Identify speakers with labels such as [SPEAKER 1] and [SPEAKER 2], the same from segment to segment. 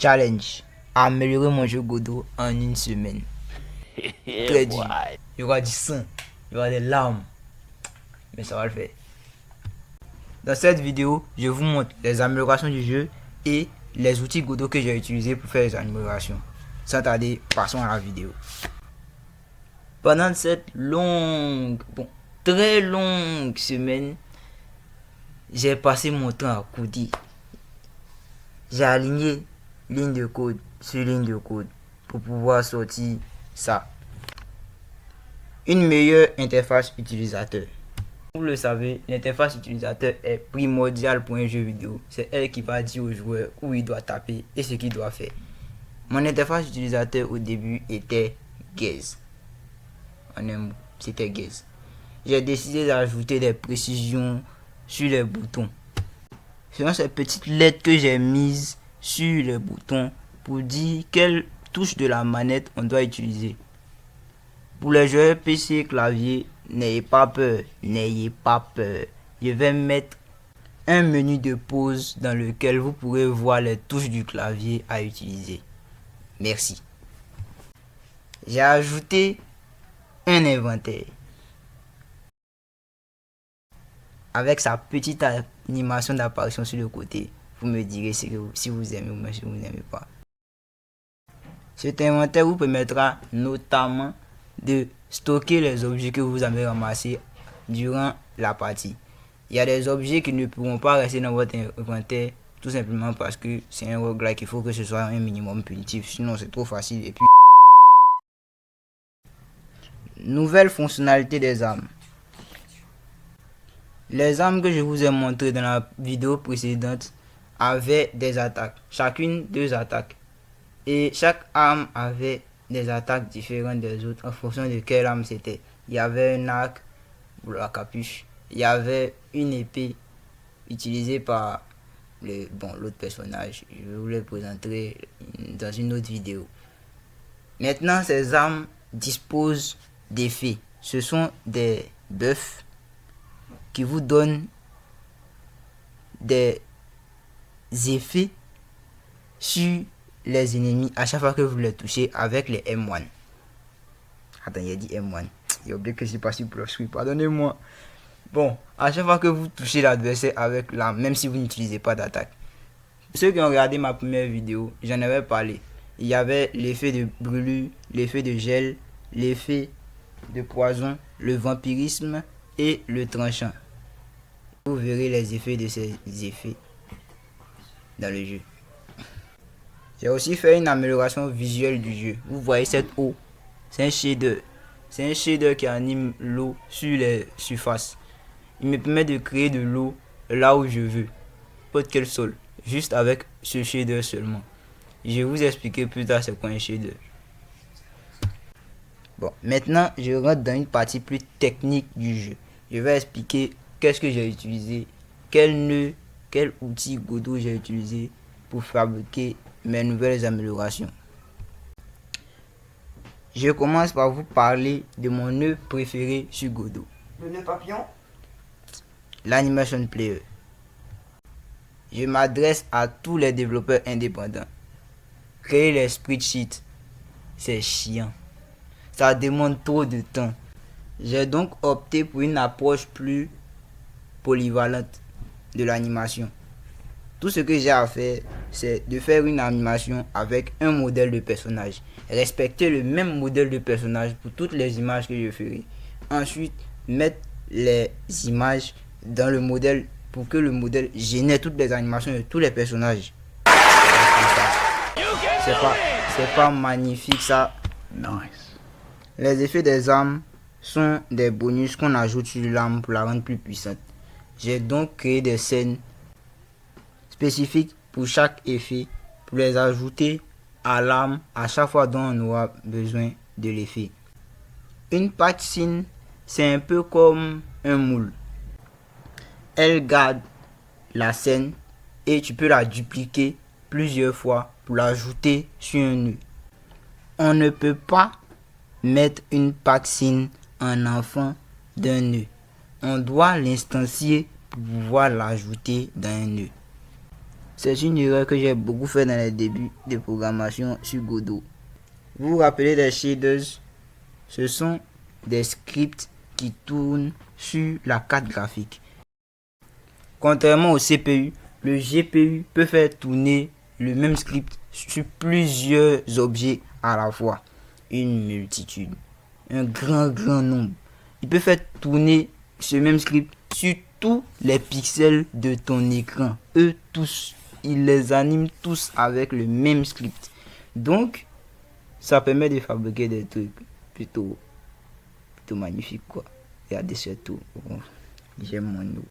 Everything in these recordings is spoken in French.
[SPEAKER 1] Challenge. Améliorer mon jeu Godot en une semaine. Très dur. Il y aura du sang, il y aura des larmes. Mais ça va le faire. Dans cette vidéo, je vous montre les améliorations du jeu et les outils Godot que j'ai utilisés pour faire les améliorations. Sans tarder, passons à la vidéo. Pendant cette très longue semaine, j'ai passé mon temps à coder. J'ai aligné ligne de code sur ligne de code pour pouvoir sortir ça. Une meilleure interface utilisateur. Vous le savez, l'interface utilisateur est primordiale pour un jeu vidéo. C'est elle qui va dire au joueur où il doit taper et ce qu'il doit faire. Mon interface utilisateur au début était Gaze. En un mot, c'était Gaze. J'ai décidé d'ajouter des précisions sur les boutons. Ce sont ces petites lettres que j'ai mises sur les boutons pour dire quelle touche de la manette on doit utiliser. Pour les joueurs PC et clavier, n'ayez pas peur, n'ayez pas peur. Je vais mettre un menu de pause dans lequel vous pourrez voir les touches du clavier à utiliser. Merci. J'ai ajouté un inventaire avec sa petite animation d'apparition sur le côté. Vous me direz si vous aimez ou si vous n'aimez pas. Cet inventaire vous permettra notamment de stocker les objets que vous avez ramassés durant la partie. Il y a des objets qui ne pourront pas rester dans votre inventaire tout simplement parce que c'est un roguelike, il faut que ce soit un minimum punitif, sinon c'est trop facile. Et puis, nouvelle fonctionnalité des armes. Les armes que je vous ai montrées dans la vidéo précédente avaient des attaques, chacune 2 attaques. Et chaque arme avait des attaques différentes des autres en fonction de quelle arme c'était. Il y avait un arc pour la capuche, il y avait une épée utilisée par l'autre personnage. Je vous le présenterai dans une autre vidéo. Maintenant, ces armes disposent d'effets. Ce sont des buffs qui vous donnent des effets sur les ennemis à chaque fois que vous les touchez avec les M1. Attends, il a dit M1. J'ai oublié que c'est pas sur plus screen. Pardonnez-moi. Bon, à chaque fois que vous touchez l'adversaire avec l'arme, même si vous n'utilisez pas d'attaque. Ceux qui ont regardé ma première vidéo, j'en avais parlé. Il y avait l'effet de brûlure, l'effet de gel, l'effet de poison, le vampirisme et le tranchant. Vous verrez les effets de ces effets dans le jeu. J'ai aussi fait une amélioration visuelle du jeu. Vous voyez cette eau, c'est un shader. C'est un shader qui anime l'eau sur les surfaces. Il me permet de créer de l'eau là où je veux. N'importe quel sol. Juste avec ce shader seulement. Je vais vous expliquer plus tard c'est quoi un shader. Bon, maintenant je rentre dans une partie plus technique du jeu. Je vais expliquer qu'est-ce que j'ai utilisé, quel nœud, quel outil Godot j'ai utilisé pour fabriquer mes nouvelles améliorations. Je commence par vous parler de mon nœud préféré sur Godot.
[SPEAKER 2] Le nœud papillon?
[SPEAKER 1] L'Animation Player. Je m'adresse à tous les développeurs indépendants. Créer les spreadsheets, c'est chiant. Ça demande trop de temps. J'ai donc opté pour une approche plus polyvalente de l'animation. Tout ce que j'ai à faire, c'est de faire une animation avec un modèle de personnage. Respecter le même modèle de personnage pour toutes les images que je ferai. Ensuite, mettre les images dans le modèle pour que le modèle génère toutes les animations de tous les personnages. C'est pas magnifique ça?
[SPEAKER 2] Nice.
[SPEAKER 1] Les effets des armes sont des bonus qu'on ajoute sur l'arme pour la rendre plus puissante. J'ai donc créé des scènes spécifiques pour chaque effet pour les ajouter à l'arme à chaque fois dont on aura besoin de l'effet. Une cutscene, c'est un peu comme un moule. Elle garde la scène et tu peux la dupliquer plusieurs fois pour l'ajouter sur un nœud. On ne peut pas mettre une cutscene en enfant d'un nœud. On doit l'instancier pour pouvoir l'ajouter dans un nœud. C'est une erreur que j'ai beaucoup fait dans les débuts de programmation sur Godot. Vous vous rappelez des shaders? Ce sont des scripts qui tournent sur la carte graphique. Contrairement au CPU, le GPU peut faire tourner le même script sur plusieurs objets à la fois. Une multitude, un grand nombre. Il peut faire tourner ce même script sur tous les pixels de ton écran. Eux tous, il les anime tous avec le même script. Donc, ça permet de fabriquer des trucs plutôt magnifiques, quoi. Regardez surtout. J'aime mon nom.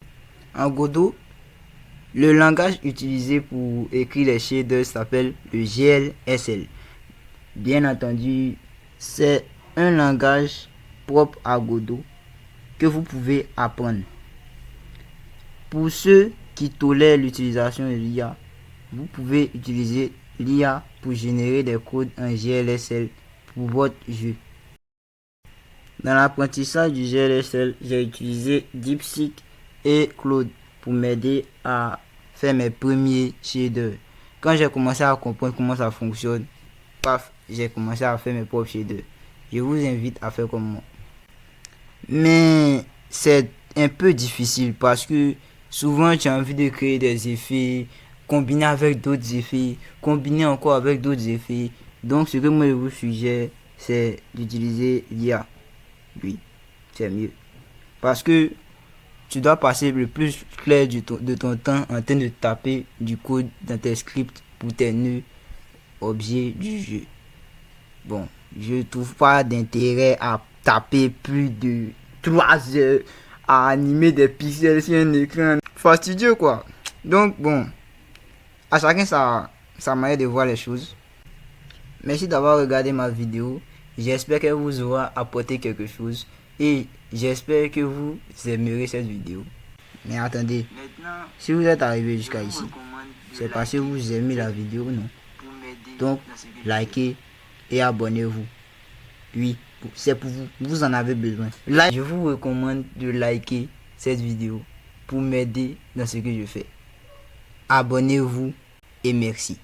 [SPEAKER 1] En Godot, le langage utilisé pour écrire les shaders s'appelle le GLSL. Bien entendu, c'est un langage propre à Godot que vous pouvez apprendre. Pour ceux qui tolèrent l'utilisation de l'IA, vous pouvez utiliser l'IA pour générer des codes en GLSL pour votre jeu. Dans l'apprentissage du GLSL, j'ai utilisé DeepSeek et Claude pour m'aider à faire mes premiers shaders. Quand j'ai commencé à comprendre comment ça fonctionne, paf, j'ai commencé à faire mes propres shaders. Je vous invite à faire comme moi. Mais c'est un peu difficile parce que souvent tu as envie de créer des effets, combiner avec d'autres effets, combiner encore avec d'autres effets. Donc ce que moi je vous suggère, c'est d'utiliser l'IA. Oui, c'est mieux. Parce que tu dois passer le plus clair de ton temps en train de taper du code dans tes scripts pour tes nœuds objets du jeu. Bon, je trouve pas d'intérêt à taper plus de 3 heures à animer des pixels sur un écran. Fastidieux, quoi. Donc, bon, à chacun sa manière de voir les choses. Merci d'avoir regardé ma vidéo. J'espère qu'elle vous aura apporté quelque chose et j'espère que vous aimerez cette vidéo. Mais attendez, si vous êtes arrivé jusqu'à ici, c'est parce que vous aimez la vidéo, non? Donc, likez et abonnez-vous. Oui, c'est pour vous. Vous en avez besoin. Là, je vous recommande de liker cette vidéo pour m'aider dans ce que je fais. Abonnez-vous et merci.